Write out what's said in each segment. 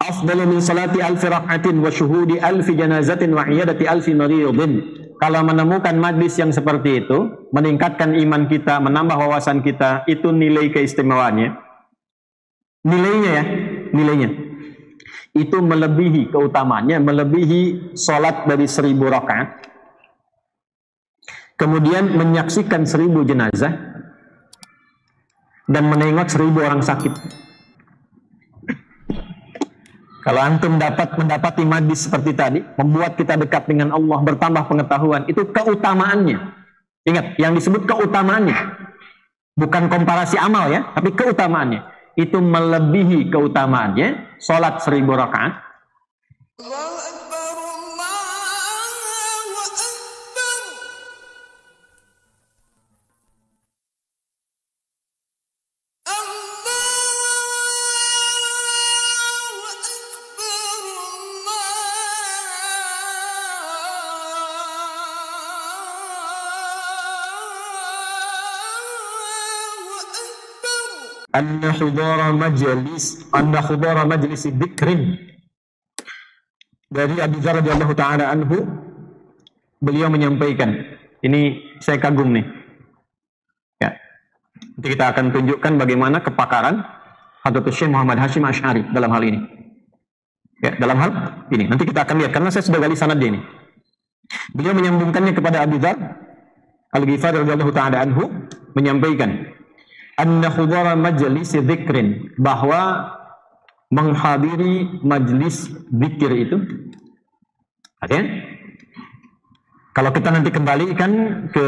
afdalu min salati alfi rak'atin wa syuhudi alfi janazatin wa iyadati alfi maridin. Kalau menemukan majlis yang seperti itu, meningkatkan iman kita, menambah wawasan kita, itu nilai keistimewaannya. Nilainya ya, nilainya. Itu melebihi keutamaannya, melebihi sholat dari 1000 rakaat. Kemudian menyaksikan 1000 jenazah dan menengok 1000 orang sakit. Kalau antum mendapati majlis seperti tadi, membuat kita dekat dengan Allah, bertambah pengetahuan, itu keutamaannya. Ingat, yang disebut keutamaannya, bukan komparasi amal ya, tapi keutamaannya. Itu melebihi keutamaannya sholat 1000 rakaat. Anna khudara majlis dzikrin. Dari Abu Dzar radhiyallahu taala anhu, beliau menyampaikan, ini saya kagum nih. Ya. Nanti kita akan tunjukkan bagaimana kepakaran Hadratus Syekh Muhammad Hashim Asy'ari dalam hal ini. Ya, dalam hal ini. Nanti kita akan lihat karena saya sudah gali sanad ini. Beliau menyambungkannya kepada Abu Dzar Al-Ghifari radhiyallahu taala anhu, menyampaikan anna khudara majlis dzikrin, bahwa menghadiri majlis zikir itu, oke? Kalau kita nanti kembalikan ke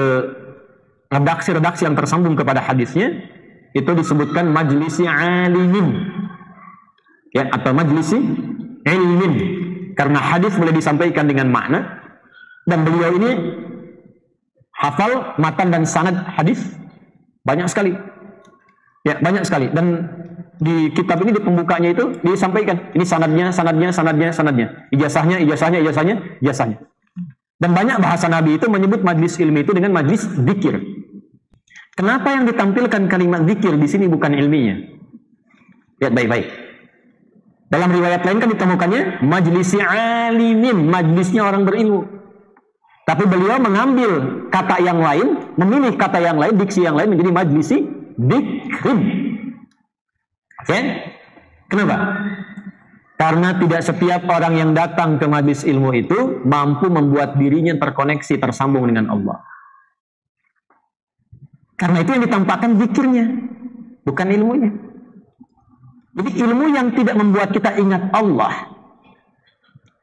redaksi-redaksi yang tersambung kepada hadisnya, itu disebutkan majlisi alimin, ya, atau majlisi ilmin, karena hadis boleh disampaikan dengan makna, dan beliau ini hafal matan dan sanad hadis banyak sekali. Ya, banyak sekali. Dan di kitab ini, di pembukanya itu disampaikan, ini sanadnya. Ijazahnya. Dan banyak bahasa Nabi itu menyebut majlis ilmi itu dengan majlis zikir. Kenapa yang ditampilkan kalimat zikir di sini bukan ilminya? Lihat baik-baik. Dalam riwayat lain kan ditemukannya majlisi alimin, majlisnya orang berilmu. Tapi beliau mengambil kata yang lain, memilih kata yang lain, diksi yang lain menjadi majlisi dzikrin. Oke? Kenapa? Karena tidak setiap orang yang datang ke majlis ilmu itu mampu membuat dirinya terkoneksi, tersambung dengan Allah. Karena itu yang ditampakkan zikirnya, bukan ilmunya. Jadi ilmu yang tidak membuat kita ingat Allah,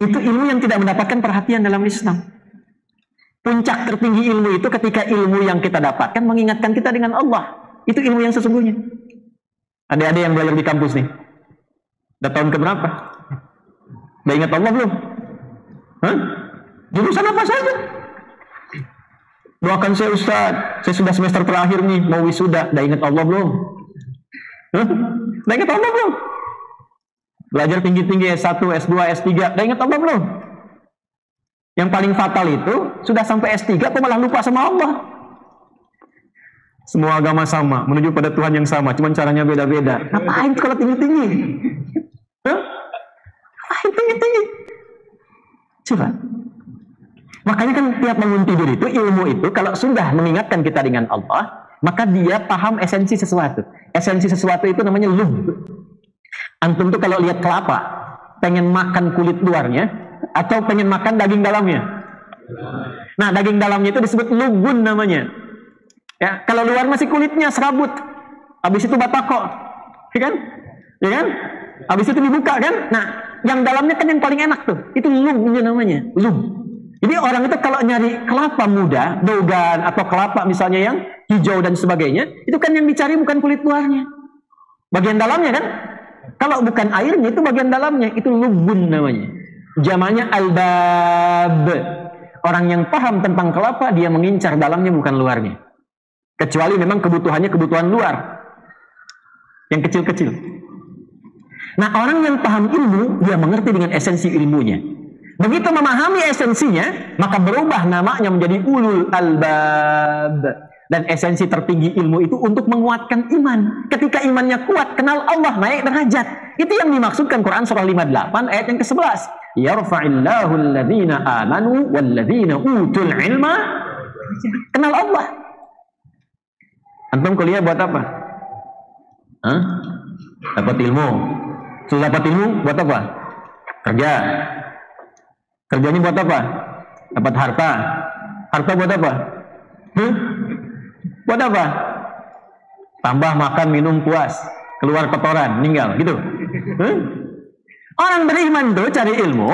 itu ilmu yang tidak mendapatkan perhatian dalam Islam. Puncak tertinggi ilmu itu ketika ilmu yang kita dapatkan mengingatkan kita dengan Allah. Itu ilmu yang sesungguhnya. Adik-adik yang belajar di kampus nih, udah tahun keberapa? Udah ingat Allah belum? Hah? Jurusan apa saja? Doakan saya Ustaz, saya sudah semester terakhir nih, mau wisuda. Udah ingat Allah belum? Hah? Udah ingat Allah belum? Belajar tinggi-tinggi S1, S2, S3, udah ingat Allah belum? Yang paling fatal itu, sudah sampai S3 kok malah lupa sama Allah. Semua agama sama, menuju pada Tuhan yang sama, cuman caranya beda-beda. Ngapain kalau tinggi-tinggi? Ngapain tinggi-tinggi? Coba. Makanya kan tiap bangun tidur itu, ilmu itu, kalau sudah mengingatkan kita dengan Allah, maka dia paham esensi sesuatu. Esensi sesuatu itu namanya lub. Antum tuh kalau lihat kelapa, pengen makan kulit luarnya, atau pengen makan daging dalamnya. Nah, daging dalamnya itu disebut lubun namanya. Ya, kalau luar masih kulitnya serabut, habis itu batako, ya kan? Ya kan? Habis itu dibuka kan? Nah, yang dalamnya kan yang paling enak tuh, itu lubnya namanya, lub. Jadi orang itu kalau nyari kelapa muda, dogan atau kelapa misalnya yang hijau dan sebagainya, itu kan yang dicari bukan kulit luarnya, bagian dalamnya kan? Kalau bukan airnya itu bagian dalamnya, itu lubun namanya. Jamaknya albab. Orang yang paham tentang kelapa, dia mengincar dalamnya bukan luarnya. Kecuali memang kebutuhannya kebutuhan luar, yang kecil-kecil. Nah, orang yang paham ilmu, dia mengerti dengan esensi ilmunya. Begitu memahami esensinya, maka berubah namanya menjadi ulul albab. Dan esensi tertinggi ilmu itu untuk menguatkan iman. Ketika imannya kuat, kenal Allah, naik derajat. Itu yang dimaksudkan Quran surah 58 ayat yang ke-11. Yarfa'illahu alladhina amanu walladhina utul ilma. Kenal Allah. Antum kuliah buat apa? Hah? Dapat ilmu. Sudah dapat ilmu buat apa? Kerja. Kerjanya buat apa? Dapat harta. Harta buat apa? Buat apa? Tambah makan, minum, puas. Keluar kotoran, meninggal. Gitu. Orang beriman tuh cari ilmu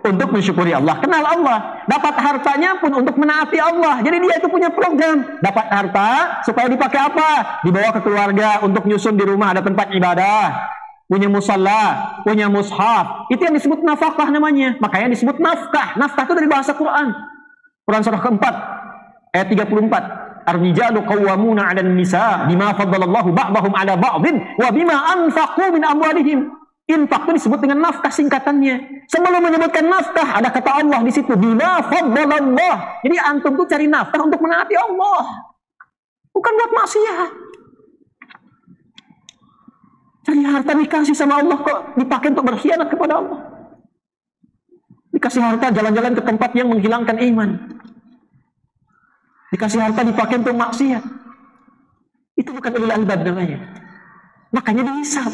untuk mensyukuri Allah. Kenal Allah. Dapat hartanya pun untuk menaati Allah. Jadi dia itu punya program. Dapat harta supaya dipakai apa? Dibawa ke keluarga untuk nyusun di rumah ada tempat ibadah. Punya musalla, punya mushaf. Itu yang disebut nafkah namanya. Makanya disebut nafkah. Nafkah itu dari bahasa Quran. Quran surah keempat, ayat 34. Ar-rijalu qawwamuna 'alan nisa bima faddalallahu ba'dahum 'ala ba'dhin wa bima anfaqu min amwalihim. Infak itu disebut dengan nafkah singkatannya. Sebelum menyebutkan nafkah, ada kata Allah di situ. Bima faddalallah. Jadi antum tuh cari nafkah untuk menaati Allah. Bukan buat maksiat. Cari harta dikasih sama Allah kok dipakai untuk berkhianat kepada Allah. Dikasih harta jalan-jalan ke tempat yang menghilangkan iman. Dikasih harta dipakai untuk maksiat. Itu bukan ulil albab namanya. Makanya dihisab.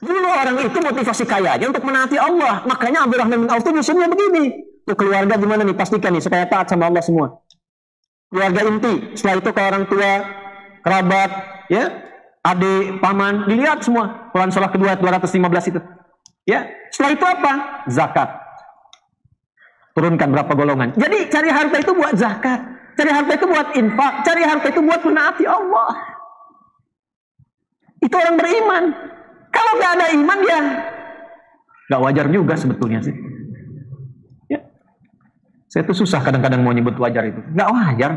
Dulu orang itu motivasi kayanya untuk menaati Allah. Makanya Abdurrahman bin Auf itu nyusunnya begini. Tuh keluarga gimana nih? Pastikan nih supaya taat sama Allah semua. Keluarga inti. Setelah itu ke orang tua, kerabat, ya, adik, paman, dilihat semua. Quran surah kedua 215 itu. Ya, setelah itu apa? Zakat. Turunkan berapa golongan. Jadi cari harta itu buat zakat. Cari harta itu buat infak. Cari harta itu buat menaati Allah. Itu orang beriman. Kalau nggak ada iman ya nggak wajar juga sebetulnya sih. Ya. Saya tuh susah kadang-kadang mau nyebut wajar itu. Nggak wajar.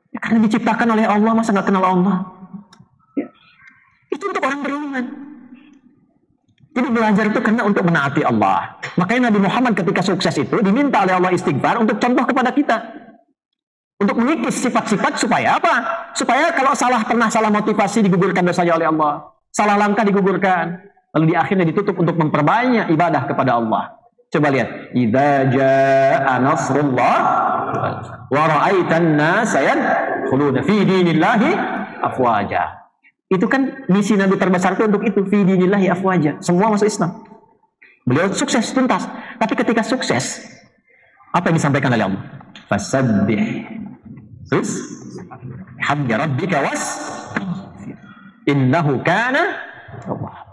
Ya, karena diciptakan oleh Allah, masa nggak kenal Allah? Ya. Itu untuk orang beriman. Jadi belajar itu karena untuk menaati Allah. Makanya Nabi Muhammad ketika sukses itu diminta oleh Allah istighfar untuk contoh kepada kita. Untuk mengikis sifat-sifat supaya apa? Supaya kalau pernah salah motivasi digugurkan dosanya oleh Allah. Salah langkah digugurkan. Lalu di akhirnya ditutup untuk memperbanyak ibadah kepada Allah. Coba lihat. Idza jaa nasrullah wa ra'aitan nasa yadkhuluna fi dinillahi afwaja. Itu kan misi Nabi terbesar itu untuk itu, fi dinillahi afwaja. Semua masuk Islam. Beliau sukses tuntas. Tapi ketika sukses, apa yang disampaikan oleh Allah? Fasabbih. Terus hamdi rabbika was innahu kana tawwaba.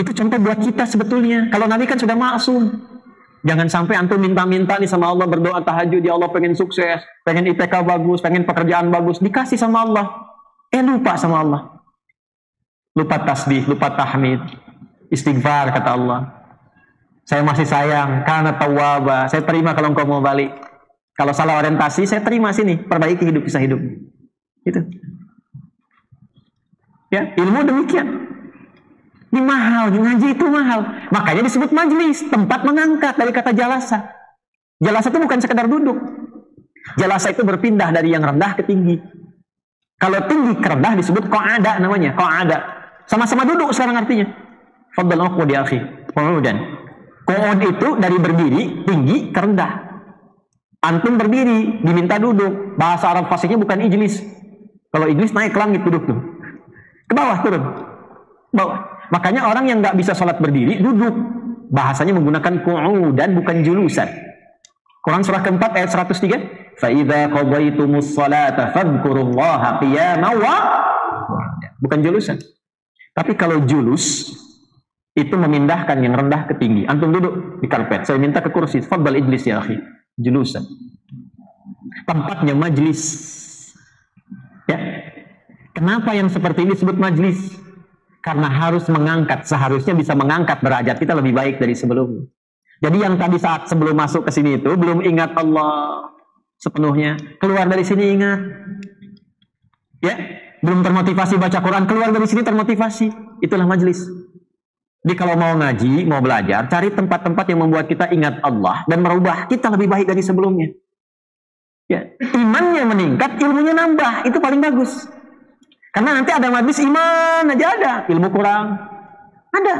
Itu contoh buat kita sebetulnya. Kalau Nabi kan sudah maksum. Jangan sampai antum minta-minta nih sama Allah, berdoa tahajud, ya Allah pengen sukses, pengen IPK bagus, pengen pekerjaan bagus, dikasih sama Allah. Lupa sama Allah. Lupa tasbih, lupa tahmid, istighfar kata Allah. Saya masih sayang karena tawwaba. Saya terima kalau engkau mau balik. Kalau salah orientasi, saya terima sini, perbaiki kisah hidup. Itu. Ya, ilmu demikian. Ini mahal, ngaji itu mahal. Makanya disebut majlis, tempat mengangkat dari kata jalasa. Jalasa itu bukan sekedar duduk. Jalasa itu berpindah dari yang rendah ke tinggi. Kalau tinggi ke rendah disebut qa'ada namanya, qa'ada. Sama-sama duduk sekarang artinya. Fadhal aqwa di akhi. Qu'udan. Qu'ud itu dari berdiri, tinggi ke rendah. Antum berdiri, diminta duduk. Bahasa Arab fasihnya bukan ijlis. Kalau ijlis naik ke langit duduk tuh. Ke bawah turun. Bawah. Makanya orang yang nggak bisa sholat berdiri, duduk. Bahasanya menggunakan qu'udan bukan julusan. Quran surah keempat ayat 103. فَإِذَا قَضَيْتُمُ الصَّلَاةَ فَاذْكُرُوا اللَّهَ قِيَامًا bukan julusan. Tapi kalau julus itu memindahkan yang rendah ke tinggi. Antum duduk di karpet, saya minta ke kursi. Fadhal ijlis ya akhi. Julusan. Tempatnya majlis. Ya. Kenapa yang seperti ini disebut majlis? Karena harus mengangkat, seharusnya bisa mengangkat derajat kita lebih baik dari sebelumnya. Jadi yang tadi saat sebelum masuk ke sini itu belum ingat Allah sepenuhnya, keluar dari sini ingat. Ya, belum termotivasi baca Quran, keluar dari sini termotivasi. Itulah majlis. Jadi kalau mau ngaji, mau belajar, cari tempat-tempat yang membuat kita ingat Allah dan merubah kita lebih baik dari sebelumnya. Ya, imannya meningkat, ilmunya nambah, itu paling bagus. Karena nanti ada majlis iman aja ada, ilmu kurang. Ada.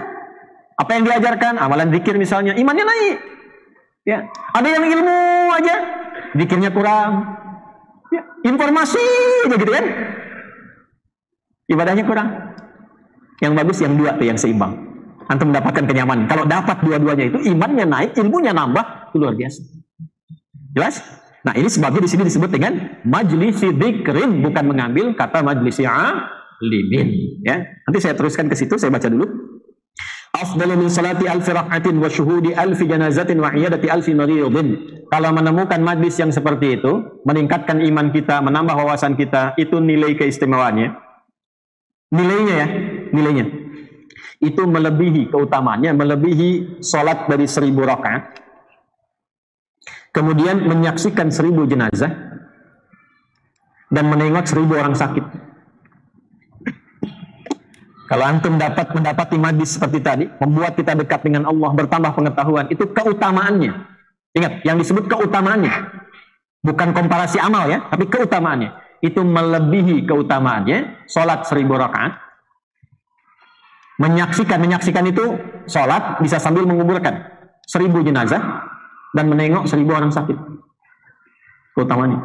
Apa yang diajarkan, amalan zikir misalnya, imannya naik. Ya, ada yang ilmu aja, zikirnya kurang. Ya, informasi aja gitu kan. Ibadahnya kurang. Yang bagus yang dua tuh, yang seimbang. Antum mendapatkan kenyamanan. Kalau dapat dua-duanya itu, imannya naik, ilmunya nambah, itu luar biasa. Jelas? Nah, ini sebabnya di sini disebut dengan majlisi dzikrin, bukan mengambil kata majlisi alimin. Ya, nanti saya teruskan ke situ, saya baca dulu. Afdalu min salati alfi rak'atin wa syuhudi alfi janazatin wa iyadati alfi maridin. Kalau menemukan majlis yang seperti itu, meningkatkan iman kita, menambah wawasan kita, itu nilai keistimewaannya. Nilainya ya, nilainya. Itu melebihi keutamaannya, melebihi salat dari 1000 rakaat. Kemudian menyaksikan 1000 jenazah dan menengok 1000 orang sakit. Kalau antum dapat mendapati majlis seperti tadi, membuat kita dekat dengan Allah, bertambah pengetahuan, itu keutamaannya. Ingat, yang disebut keutamaannya, bukan komparasi amal ya, tapi keutamaannya. Itu melebihi keutamaannya salat 1000 rakaat. Menyaksikan itu salat bisa sambil menguburkan 1000 jenazah dan menengok 1000 orang sakit. Keutamaannya.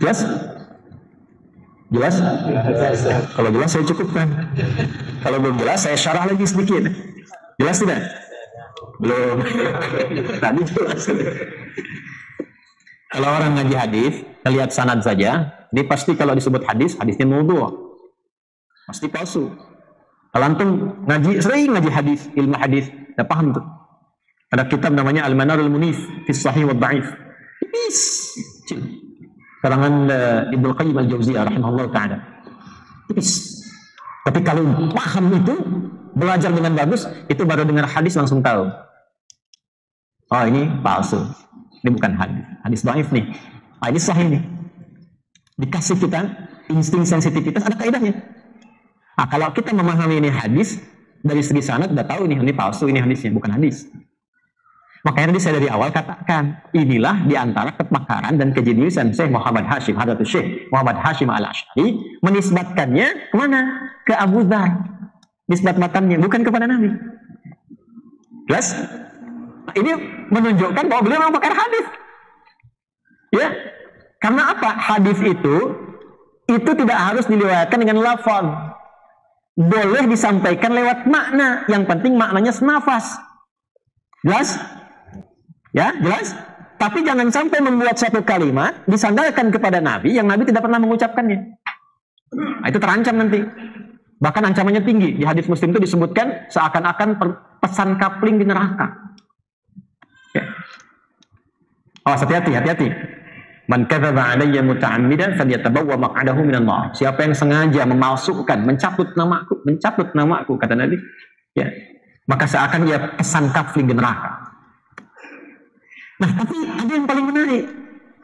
Jelas? Jelas? Kalau jelas saya cukupkan. Kalau belum jelas saya syarah lagi sedikit. Jelas tidak? Belum. Tadi jelas. Kalau orang ngaji hadis, lihat sanad saja, dia pasti kalau disebut hadis, hadisnya maudhu'. Pasti palsu. Kalau antum ngaji, sering ngaji hadis, ilmu hadis, udah paham tuh. Ada kitab namanya Al-Manarul Munif fi Sahih wa Dha'if. Tipis. Karangan Ibnu Qayyim Al-Jauziyah rahimahullah ta'ala. Tipis. Tapi kalau paham itu, belajar dengan bagus, itu baru dengar hadis langsung tahu. Oh, ini palsu. Ini bukan hadis. Hadis dhaif nih. Ah, ini sahih nih. Dikasih kita insting sensitivitas, ada kaidahnya. Nah, kalau kita memahami ini hadis, dari segi sanad udah tahu ini palsu, ini hadisnya, bukan hadis. Makanya tadi saya dari awal katakan, inilah diantara kepakaran dan kejeniusan Syekh Muhammad Hashim, Hadratus Syekh Muhammad Hashim Al-Asy'ari, menisbatkannya kemana? Ke Abu Dzar. Nisbat matannya, bukan kepada Nabi. Jelas? Nah, ini menunjukkan bahwa beliau memang pakar hadis. Ya, karena apa? Hadis itu tidak harus diriwayatkan dengan lafaz. Boleh disampaikan lewat makna. Yang penting maknanya senafas. Jelas? Ya, jelas? Tapi jangan sampai membuat satu kalimat disandarkan kepada Nabi yang Nabi tidak pernah mengucapkannya. Nah, itu terancam nanti. Bahkan ancamannya tinggi. Di hadis Muslim itu disebutkan seakan-akan pesan kapling di neraka. Ya. Awas, hati-hati. Man kadzaba 'alayya muta'ammidan falyatabawwa maq'adahu minan nar. Siapa yang sengaja memalsukan, mencabut namaku kata Nabi, ya, maka seakan dia pesan kafling di neraka. Nah, tapi ada yang paling menarik.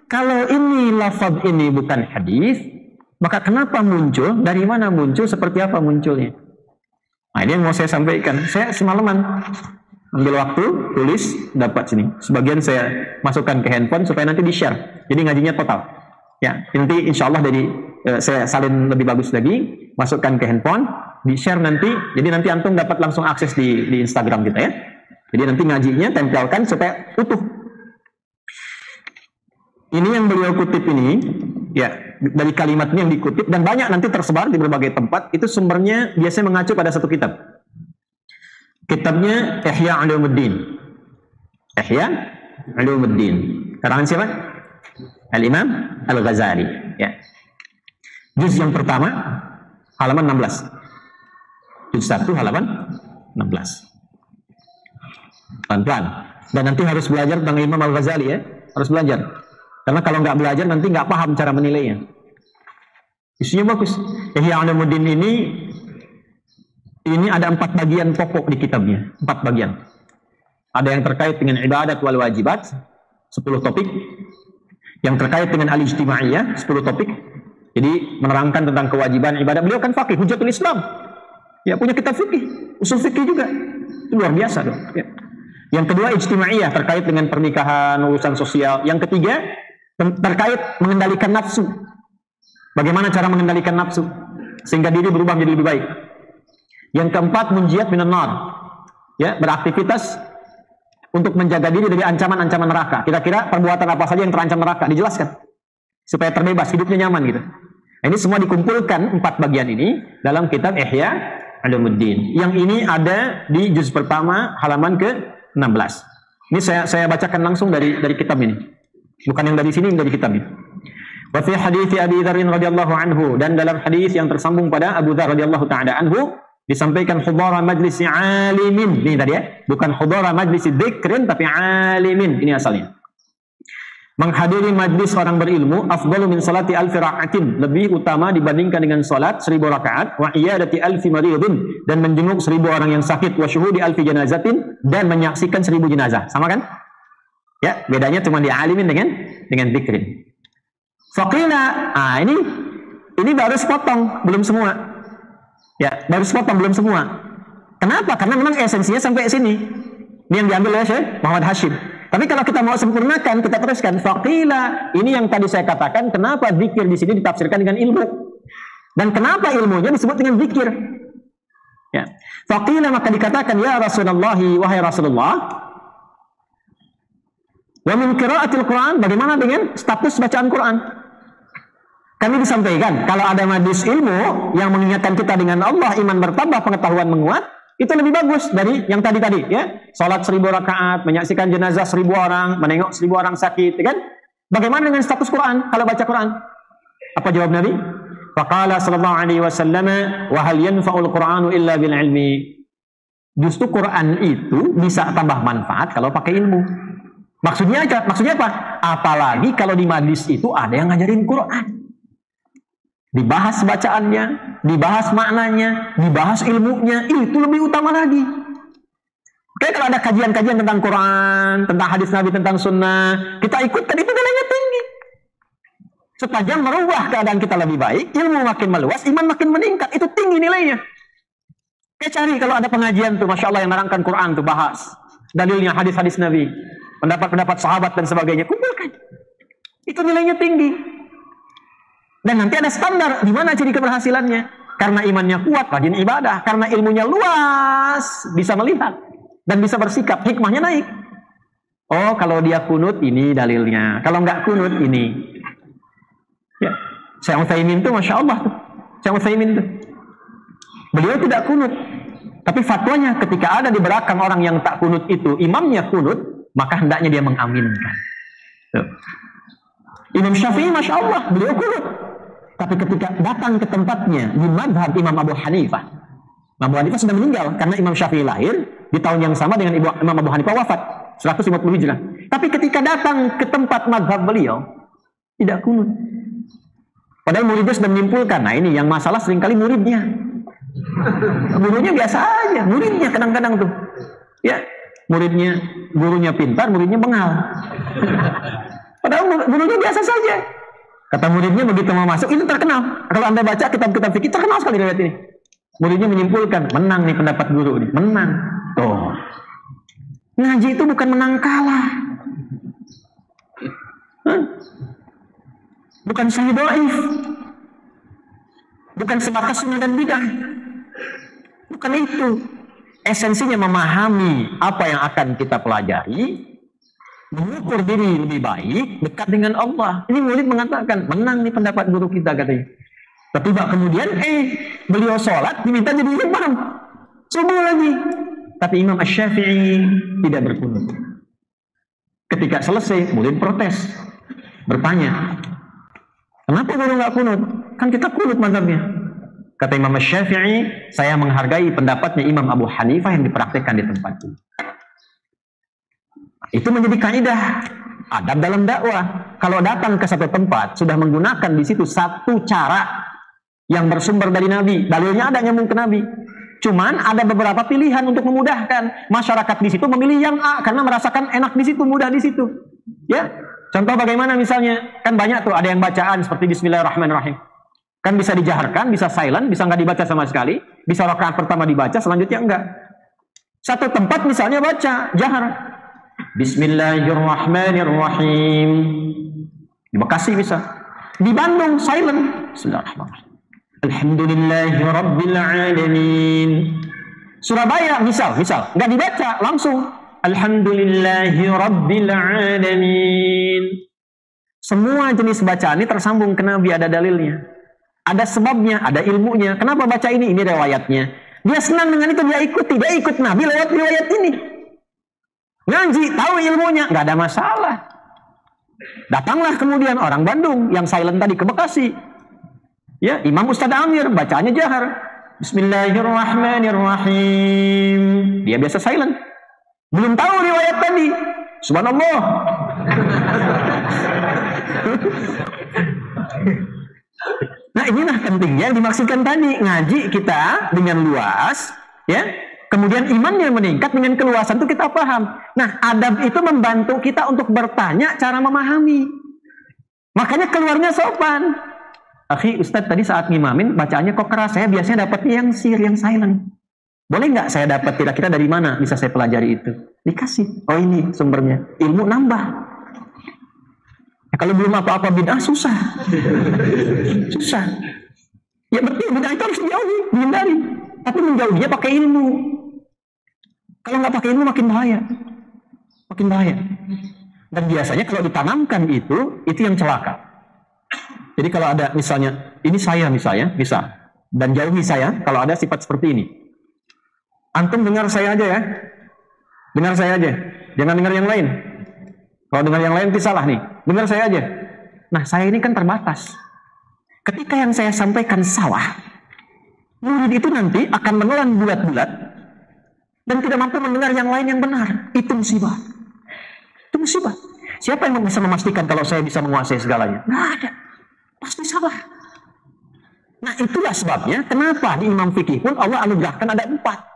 Kalau ini lafaz ini bukan hadis, maka kenapa muncul? Dari mana muncul? Seperti apa munculnya? Nah, ini yang mau saya sampaikan. Saya semalaman ambil waktu, tulis, dapat sini. Sebagian saya masukkan ke handphone supaya nanti di-share. Jadi ngajinya total. Ya, nanti insya Allah saya salin lebih bagus lagi, masukkan ke handphone, di-share nanti. Jadi nanti antum dapat langsung akses di Instagram kita ya. Jadi nanti ngajinya tempelkan supaya utuh. Ini yang beliau kutip ini, ya, dari kalimatnya yang dikutip, dan banyak nanti tersebar di berbagai tempat. Itu sumbernya biasanya mengacu pada satu kitab. Kitabnya Ihya Ulumuddin. Ihya Ulumuddin. Karangan siapa? Al-Imam Al-Ghazali. Ya. Juz yang pertama, halaman 16. Juz 1, halaman 16. Pelan-pelan. Dan nanti harus belajar tentang Imam Al-Ghazali ya. Harus belajar. Karena kalau nggak belajar nanti nggak paham cara menilainya. Isunya bagus. Ihya Ulumuddin ini ada 4 bagian pokok di kitabnya. 4 bagian. Ada yang terkait dengan ibadat wal wajibat, 10 topik. Yang terkait dengan al-ijtimaiyah, 10 topik. Jadi menerangkan tentang kewajiban ibadah. Beliau kan faqih, Hujjatul Islam. Ya, punya kitab fikih, usul fikih juga. Itu luar biasa dong. Ya. Yang kedua ijtimaiyah, terkait dengan pernikahan, urusan sosial. Yang ketiga terkait mengendalikan nafsu. Bagaimana cara mengendalikan nafsu sehingga diri berubah menjadi lebih baik. Yang keempat munjiat minan nar. Ya, beraktivitas untuk menjaga diri dari ancaman-ancaman neraka. Kira-kira perbuatan apa saja yang terancam neraka dijelaskan supaya terbebas, hidupnya nyaman gitu. Nah, ini semua dikumpulkan 4 bagian ini dalam kitab Ihya Ulumuddin. Yang ini ada di juz pertama halaman ke-16. Ini saya bacakan langsung dari kitab ini. Bukan yang dari sini, yang dari kitab ini. Wa fi hadits Abi Dzar radhiyallahu anhu, dan dalam hadis yang tersambung pada Abu Dzar radhiyallahu taala anhu disampaikan hudara majlisi alimin. Ini tadi ya, bukan hudara majlisi dzikrin tapi alimin. Ini asalnya. Menghadiri majlis orang berilmu afdalu min salati alfi raka'atin, lebih utama dibandingkan dengan salat 1000 rakaat, wa iyadati alfi maridin, dan menjenguk 1000 orang yang sakit, wa syuhudi alfi janazatin, dan menyaksikan 1000 jenazah. Sama kan? Ya, bedanya cuma di alimin dengan dzikrin. Faqila, ini baru sepotong, belum semua. Ya, baru sepotong, belum semua. Kenapa? Karena memang esensinya sampai sini. Ini yang diambil oleh Syekh Muhammad Hashim. Tapi kalau kita mau sempurnakan, kita teruskan. Faqila, ini yang tadi saya katakan, kenapa zikir di sini ditafsirkan dengan ilmu, dan kenapa ilmunya disebut dengan zikir. Ya. Faqila, maka dikatakan, ya Rasulullah, wahai Rasulullah, wa min qiraatil Quran, bagaimana dengan status bacaan Quran? Kami disampaikan, kalau ada majlis ilmu yang mengingatkan kita dengan Allah, iman bertambah, pengetahuan menguat, itu lebih bagus dari yang tadi ya. Salat 1000 rakaat, menyaksikan jenazah 1000 orang, menengok 1000 orang sakit, kan? Bagaimana dengan status Quran kalau baca Quran? Apa jawab Nabi? Faqala sallallahu alaihi wasallam, wa hal yanfa'ul Qur'anu illa bil ilmi. Justru Quran itu bisa tambah manfaat kalau pakai ilmu. Maksudnya apa? Apalagi kalau di majlis itu ada yang ngajarin Quran. Dibahas bacaannya, dibahas maknanya, dibahas ilmunya, itu lebih utama lagi. Oke, kalau ada kajian-kajian tentang Quran, tentang hadis Nabi, tentang sunnah, kita ikutkan, itu nilainya tinggi. Sepanjang merubah keadaan kita lebih baik, ilmu makin meluas, iman makin meningkat, itu tinggi nilainya. Oke, cari kalau ada pengajian tuh, Masya Allah, yang nerangkan Quran tuh, bahas dalilnya, hadis-hadis Nabi, pendapat-pendapat sahabat dan sebagainya, kumpulkan. Itu nilainya tinggi. Dan nanti ada standar di mana ciri keberhasilannya. Karena imannya kuat, rajin ibadah. Karena ilmunya luas, bisa melihat dan bisa bersikap, hikmahnya naik. Oh, kalau dia kunut, ini dalilnya. Kalau nggak kunut, ini. Ya, Syekh Utsaimin tuh, Masya Allah tuh. Syekh Utsaimin tuh, beliau tidak kunut, tapi fatwanya ketika ada di belakang orang yang tak kunut itu, imamnya kunut, maka hendaknya dia mengaminkan. Tuh. Imam Syafi'i, Masya Allah, beliau kunut. Tapi ketika datang ke tempatnya di madhab Imam Abu Hanifah, Abu Hanifah sudah meninggal karena Imam Syafi'i lahir di tahun yang sama dengan Imam Abu Hanifah wafat 150 Hijrah. Tapi ketika datang ke tempat madhab beliau, tidak kunut. Padahal muridnya sudah menyimpulkan, nah ini yang masalah seringkali muridnya. Gurunya biasa aja, muridnya kadang-kadang tuh. Ya, gurunya pintar, muridnya bengal. Padahal gurunya biasa saja. Kata muridnya begitu mau masuk, itu terkenal. Kalau Anda baca kitab-kitab fikih, terkenal sekali riwayat ini. Muridnya menyimpulkan, menang nih pendapat guru ini. Menang. Tuh. Ngaji itu bukan menang kalah. Bukan sahih dhaif. Bukan sebatas sunnah dan bidah. Bukan itu. Esensinya memahami apa yang akan kita pelajari, mengukur diri lebih baik, dekat dengan Allah. Ini murid mengatakan, menang nih pendapat guru kita, katanya. Tapi kemudian, beliau sholat, diminta jadi imam. Subuh lagi. Tapi Imam Asy-Syafi'i tidak berkunut. Ketika selesai, murid protes. Bertanya, kenapa guru nggak kunut? Kan kita kunut mazhabnya. Kata Imam Asy-Syafi'i, saya menghargai pendapatnya Imam Abu Hanifah yang dipraktikkan di tempatku. Itu menjadi kaidah adab dalam dakwah. Kalau datang ke satu tempat, sudah menggunakan di situ satu cara yang bersumber dari Nabi, dalilnya ada nyambung ke Nabi. Cuman ada beberapa pilihan untuk memudahkan masyarakat di situ memilih yang A karena merasakan enak di situ, mudah di situ. Ya, contoh bagaimana misalnya, kan banyak tuh ada yang bacaan seperti Bismillahirrahmanirrahim. Kan bisa dijaharkan, bisa silent, bisa nggak dibaca sama sekali, bisa rakaat pertama dibaca, selanjutnya enggak. Satu tempat misalnya baca jahar. Bismillahirrahmanirrahim. Di Bekasi bisa. Di Bandung silent. Bismillahirrahmanirrahim. Alhamdulillahirabbil alamin. Surabaya misal nggak dibaca langsung. Alhamdulillahirabbil alamin. Semua jenis bacaan ini tersambung ke Nabi, ada dalilnya. Ada sebabnya, ada ilmunya. Kenapa baca ini? Ini riwayatnya. Dia senang dengan itu, dia ikut Nabi lewat riwayat ini. Ngaji, tahu ilmunya, nggak ada masalah. Datanglah kemudian orang Bandung yang silent tadi ke Bekasi. Ya, Imam Ustadz Amir bacaannya jahar. Bismillahirrahmanirrahim. Dia biasa silent. Belum tahu riwayat tadi. Subhanallah. Nah, inilah pentingnya yang dimaksudkan tadi. Ngaji kita dengan luas, ya. Kemudian imannya meningkat dengan keluasan itu kita paham. Nah, adab itu membantu kita untuk bertanya cara memahami. Makanya keluarnya sopan. Akhi, Ustadz tadi saat ngimamin bacaannya kok keras. Saya biasanya dapatnya yang yang silent. Boleh nggak saya dapat kira-kira dari mana bisa saya pelajari itu? Dikasih. Oh, ini sumbernya. Ilmu nambah. Ya, kalau belum apa-apa bid'ah susah. Susah. Ya berarti bid'ah itu harus dijauhi, dihindari. Tapi menjauhinya pakai ilmu. Kalau nggak pakai ilmu makin bahaya. Makin bahaya. Dan biasanya kalau ditanamkan itu yang celaka. Jadi kalau ada misalnya, ini saya misalnya, bisa. Dan jauhi saya kalau ada sifat seperti ini. Antum dengar saya aja ya. Dengar saya aja. Jangan dengar yang lain. Kalau dengar yang lain itu salah nih. Dengar saya aja. Nah, saya ini kan terbatas. Ketika yang saya sampaikan salah, murid itu nanti akan menelan bulat-bulat dan tidak mampu mendengar yang lain yang benar. Itu musibah. Itu musibah. Siapa yang bisa memastikan kalau saya bisa menguasai segalanya? Nggak ada. Pasti salah. Nah, itulah sebabnya kenapa di Imam Fikih pun Allah anugerahkan ada 4.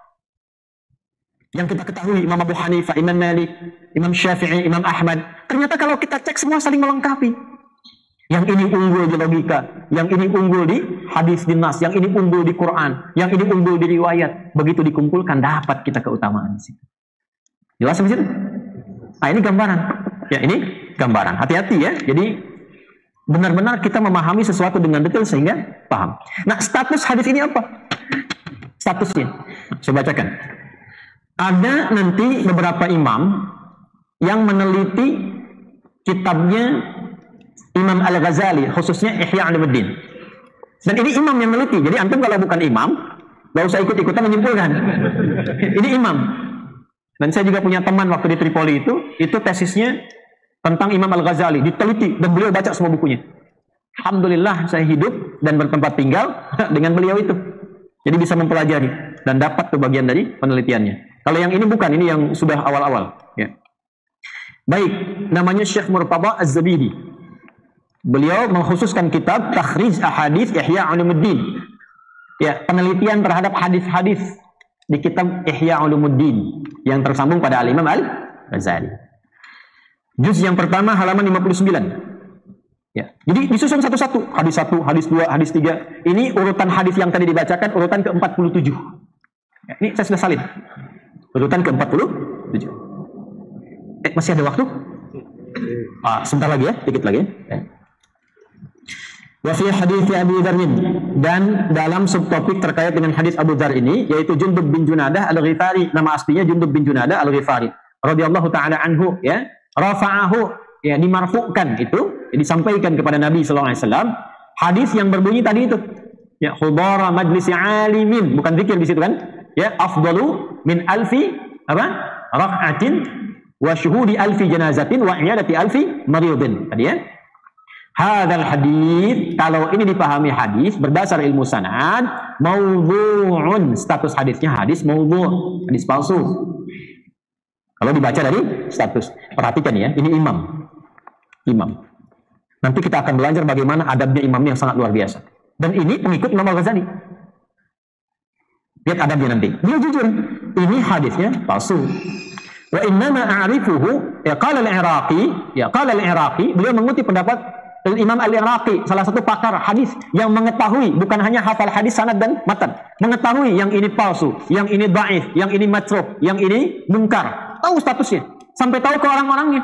Yang kita ketahui, Imam Abu Hanifah, Imam Malik, Imam Syafi'i, Imam Ahmad. Ternyata kalau kita cek semua saling melengkapi. Yang ini unggul di logika, yang ini unggul di hadis di nas, yang ini unggul di Quran, yang ini unggul di riwayat. Begitu dikumpulkan dapat kita keutamaan di situ. Jelas di situ? Nah, ini gambaran. Ya, ini gambaran. Hati-hati ya. Jadi benar-benar kita memahami sesuatu dengan detail sehingga paham. Nah, status hadis ini apa? Statusnya. Saya bacakan. Ada nanti beberapa imam yang meneliti kitabnya Imam Al-Ghazali, khususnya Ihya Ulumuddin. Dan ini imam yang meneliti. Jadi antum kalau bukan imam, gak usah ikut-ikutan menyimpulkan. Ini imam. Dan saya juga punya teman waktu di Tripoli itu tesisnya tentang Imam Al-Ghazali, diteliti dan beliau baca semua bukunya. Alhamdulillah saya hidup dan bertempat tinggal dengan beliau itu. Jadi bisa mempelajari dan dapat tuh bagian dari penelitiannya. Kalau yang ini bukan, ini yang sudah awal-awal. Ya. Baik, namanya Syekh Murtada Az-Zabidi. Beliau mengkhususkan kitab Takhrij Ahadits Ihya Ulumuddin. Ya, penelitian terhadap hadis-hadis di kitab Ihya Ulumuddin yang tersambung pada Al-Imam Al-Ghazali. Juz yang pertama halaman 59. Ya. Jadi disusun satu-satu, hadis 1, hadis 2, hadis 3. Ini urutan hadis yang tadi dibacakan urutan ke-47. Ya, ini saya sudah salin. Urutan ke-47. Masih ada waktu? Sebentar lagi ya, dikit lagi ya. Wa fi hadits Abi Dzar, dan dalam subtopik terkait dengan hadis Abu Dzar ini yaitu Jundub bin Junadah Al-Ghifari, nama aslinya Jundub bin Junadah Al-Ghifari radhiyallahu taala anhu, ya. Rafa'ahu, ya, dimarfu'kan itu, ya, disampaikan kepada Nabi sallallahu alaihi wasallam hadis yang berbunyi tadi itu. Ya, khudara majlisi alimin, bukan zikir di situ kan? Ya, afdalu min alfi rak'atin wa syuhudi alfi janazatin wa iyadati alfi maridin. Tadi ya. Hadzal hadis, kalau ini dipahami hadis berdasar ilmu sanad, maudhu'un, status hadisnya hadis maudhu', hadis palsu. Kalau dibaca dari status. Perhatikan ya, ini imam. Imam. Nanti kita akan belajar bagaimana adabnya imamnya yang sangat luar biasa. Dan ini pengikut Imam Al-Ghazali. Lihat adabnya nanti. Dia jujur, ini hadisnya palsu. Wa innama a'rifuhu, ya qala al-Iraqi, beliau mengutip pendapat Imam Al-Iraqi, salah satu pakar hadis yang mengetahui, bukan hanya hafal hadis sanad dan matan, mengetahui yang ini palsu, yang ini dhaif, yang ini matruk, yang ini munkar, tahu statusnya, sampai tahu ke orang-orangnya.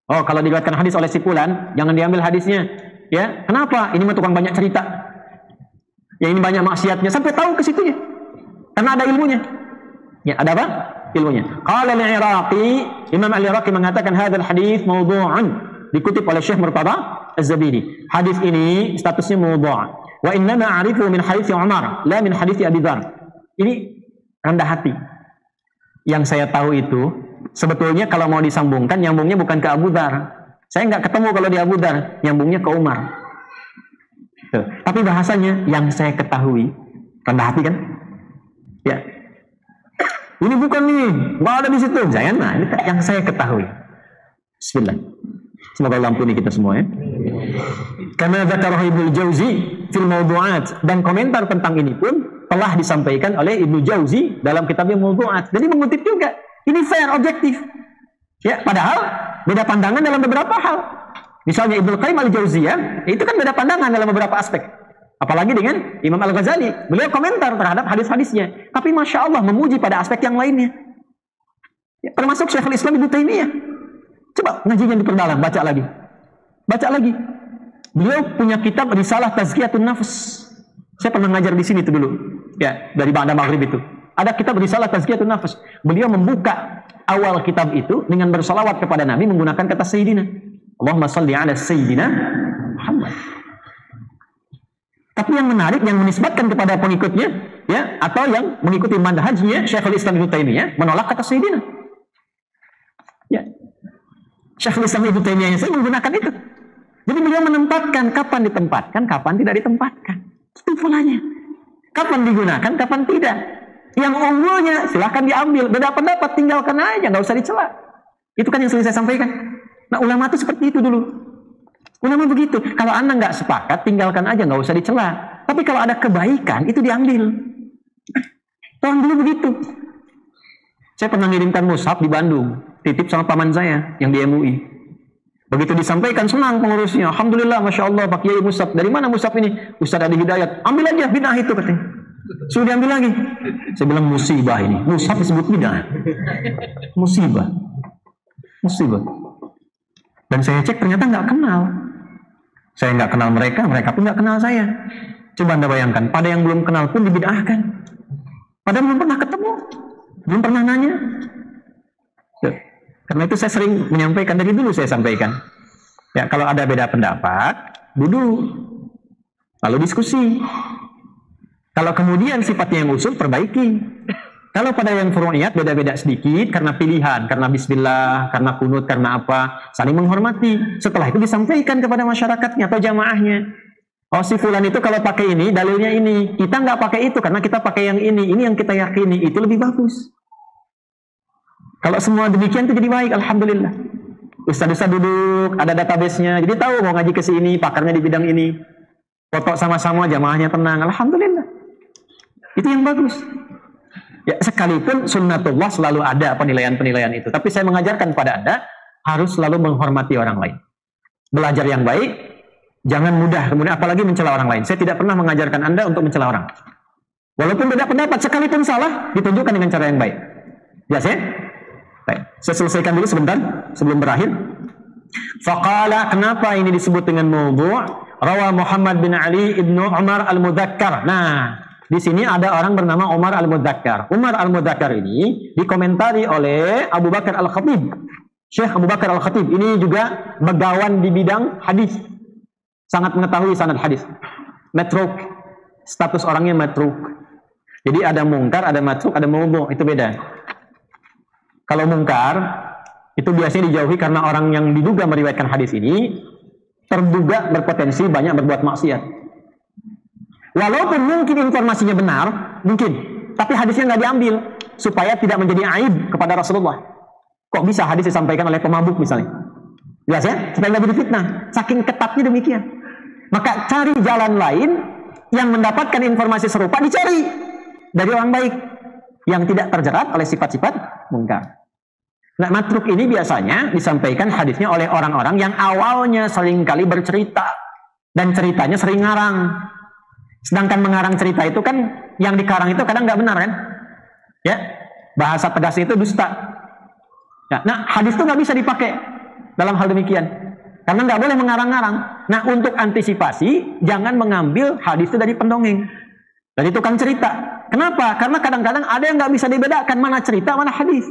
Oh, kalau diriwayatkan hadis oleh si fulan, jangan diambil hadisnya. Ya, kenapa? Ini mah tukang banyak cerita. Ya, ini banyak maksiatnya, sampai tahu ke situnya. Karena ada ilmunya. Ya, ada apa? Ilmunya. Qala al-Iraqi, Imam Al-Iraqi mengatakan hadzal hadis maudhu'un. Dikutip oleh Syekh Murtada Az-Zabidi. Hadis ini statusnya maudhu'. Wa innama a'rifu min hadits Umar, la min hadits Abi Dzar. Ini rendah hati. Yang saya tahu itu sebetulnya kalau mau disambungkan nyambungnya bukan ke Abu Dzar. Saya nggak ketemu kalau di Abu Dzar, nyambungnya ke Umar. Tuh. Tapi bahasanya yang saya ketahui, rendah hati kan? Ya. Ini bukan nih, nggak ada di situ. Jangan, nah, ini yang saya ketahui. Bismillah. Semoga Allah ampuni kita semua ya. Karena dzakarahu Ibnu Jauzi fil mawdu'at, dan komentar tentang ini pun telah disampaikan oleh Ibnu Jauzi dalam kitabnya Mawdu'at. Jadi mengutip juga. Ini fair, objektif. Ya, padahal beda pandangan dalam beberapa hal. Misalnya Ibnu Qayyim al-Jauziyah, itu kan beda pandangan dalam beberapa aspek. Apalagi dengan Imam Al-Ghazali, beliau komentar terhadap hadis-hadisnya. Tapi Masya Allah memuji pada aspek yang lainnya. Ya, termasuk Syekhul Islam Ibnu Taimiyah. Coba ngajinya diperdalam, baca lagi. Baca lagi. Beliau punya kitab Risalah Tazkiyatun Nafs. Saya pernah ngajar di sini itu dulu. Ya, dari Ba'da Maghrib itu. Ada kitab Risalah Tazkiyatun Nafs. Beliau membuka awal kitab itu dengan bersalawat kepada Nabi menggunakan kata Sayyidina. Allahumma salli ala Sayyidina Muhammad. Tapi yang menarik, yang menisbatkan kepada pengikutnya, ya, atau yang mengikuti manhajnya Syekhul Islam Ibnu Taimiyah, menolak kata Sayyidina. Ya. Syekhul Islam Ibnu Taimiyah saya menggunakan itu. Jadi beliau menempatkan kapan ditempatkan, kapan tidak ditempatkan. Itu polanya. Kapan digunakan, kapan tidak. Yang unggulnya silahkan diambil, beda pendapat tinggalkan aja, nggak usah dicela. Itu kan yang sering saya sampaikan. Nah, ulama itu seperti itu dulu. Ulama begitu. Kalau Anda nggak sepakat, tinggalkan aja, nggak usah dicela. Tapi kalau ada kebaikan, itu diambil. Tolong dulu begitu. Saya pernah ngirimkan mushaf di Bandung, titip sama paman saya yang di MUI. Begitu disampaikan, senang pengurusnya. Alhamdulillah, Masya Allah, Pak Kiai mushaf. Dari mana mushaf ini? Ustaz Adi Hidayat. Ambil aja, bid'ah itu katanya. Sudah diambil lagi. Saya bilang musibah ini. Mushaf disebut bid'ah. Musibah. Musibah. Dan saya cek ternyata nggak kenal. Saya nggak kenal mereka, mereka pun nggak kenal saya. Coba Anda bayangkan, pada yang belum kenal pun dibid'ahkan. Padahal belum pernah ketemu, belum pernah nanya. Tuh. Karena itu saya sering menyampaikan, dari dulu saya sampaikan. Ya, kalau ada beda pendapat, duduk, lalu diskusi. Kalau kemudian sifatnya yang usul, perbaiki. Kalau pada yang furu'iyat beda-beda sedikit karena pilihan, karena bismillah, karena kunut, karena apa, saling menghormati. Setelah itu disampaikan kepada masyarakatnya atau jamaahnya. Oh, si fulan itu kalau pakai ini, dalilnya ini. Kita nggak pakai itu karena kita pakai yang ini yang kita yakini, itu lebih bagus. Kalau semua demikian itu jadi baik, alhamdulillah. Ustaz-ustaz duduk, ada database-nya, jadi tahu mau ngaji ke sini, pakarnya di bidang ini. Foto sama-sama, jamaahnya tenang, alhamdulillah. Itu yang bagus. Ya, sekalipun sunnatullah selalu ada penilaian-penilaian itu. Tapi saya mengajarkan kepada Anda, harus selalu menghormati orang lain. Belajar yang baik, jangan mudah kemudian apalagi mencela orang lain. Saya tidak pernah mengajarkan Anda untuk mencela orang. Walaupun beda pendapat, sekalipun salah, ditunjukkan dengan cara yang baik. Jelas ya? Baik. Saya selesaikan dulu sebentar sebelum berakhir. Faqala, kenapa ini disebut dengan maudhu'? Rawa Muhammad bin Ali ibnu Umar al-Mudzakkar. Nah, di sini ada orang bernama Umar al-Mudzakkar. Umar al-Mudzakkar ini dikomentari oleh Abu Bakar al-Khatib. Syekh Abu Bakar al-Khatib ini juga begawan di bidang hadis. Sangat mengetahui sanad hadis. Matruk. Status orangnya matruk. Jadi ada mungkar, ada matruk, ada maudhu', itu beda. Kalau mungkar itu biasanya dijauhi karena orang yang diduga meriwayatkan hadis ini terduga berpotensi banyak berbuat maksiat. Walaupun mungkin informasinya benar, mungkin, tapi hadisnya nggak diambil supaya tidak menjadi aib kepada Rasulullah. Kok bisa hadis disampaikan oleh pemabuk misalnya? Jelas ya? Supaya nggak jadi fitnah. Saking ketatnya demikian. Maka cari jalan lain yang mendapatkan informasi serupa, dicari dari orang baik yang tidak terjerat oleh sifat-sifat mungkar. Nah, matruk ini biasanya disampaikan hadisnya oleh orang-orang yang awalnya seringkali bercerita dan ceritanya sering ngarang. Sedangkan mengarang cerita itu kan yang dikarang itu kadang nggak benar kan? Ya, bahasa tegas itu dusta. Nah, hadis itu nggak bisa dipakai dalam hal demikian karena nggak boleh mengarang-ngarang. Nah, untuk antisipasi jangan mengambil hadis itu dari pendongeng, dari tukang cerita. Kenapa? Karena kadang-kadang ada yang nggak bisa dibedakan mana cerita mana hadis.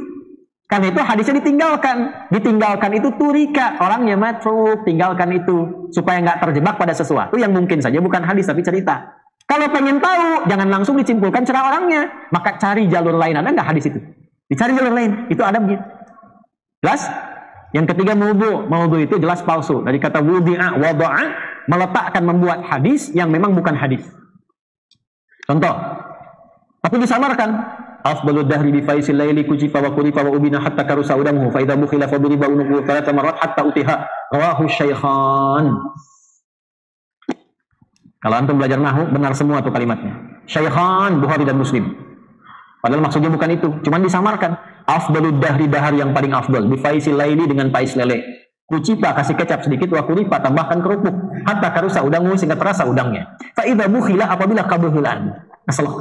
Karena itu hadisnya ditinggalkan. Ditinggalkan itu turika, orangnya matruk, tinggalkan itu supaya nggak terjebak pada sesuatu yang mungkin saja bukan hadis tapi cerita. Kalau pengen tahu, jangan langsung disimpulkan cerita orangnya, maka cari jalur lain. Ada nggak hadis itu? Dicari jalur lain, itu adabnya. Jelas? Yang ketiga maudhu. Maudhu itu jelas palsu. Dari kata wudi'a, wada'a, meletakkan, membuat hadis yang memang bukan hadis. Contoh, tapi disamarkan. Afdalud dahri bi faisil laili kujifa wa kurifa wa ubina hatta karusa udamuhu fa idza bukhila fa duriba unuhu thalatha marrat hatta utiha rawahu syaikhan. Kalau antum belajar nahwu benar semua tuh kalimatnya. Syaikhan Bukhari dan Muslim. Padahal maksudnya bukan itu, cuman disamarkan. Afdalud dahri, dahar yang paling afdal, bi faisil laili dengan pais lele. Kucipa kasih kecap sedikit, wa kurifa tambahkan kerupuk, hatta karusa udangu sehingga terasa udangnya. Fa idza bukhila, apabila kabuhilan. Asalah.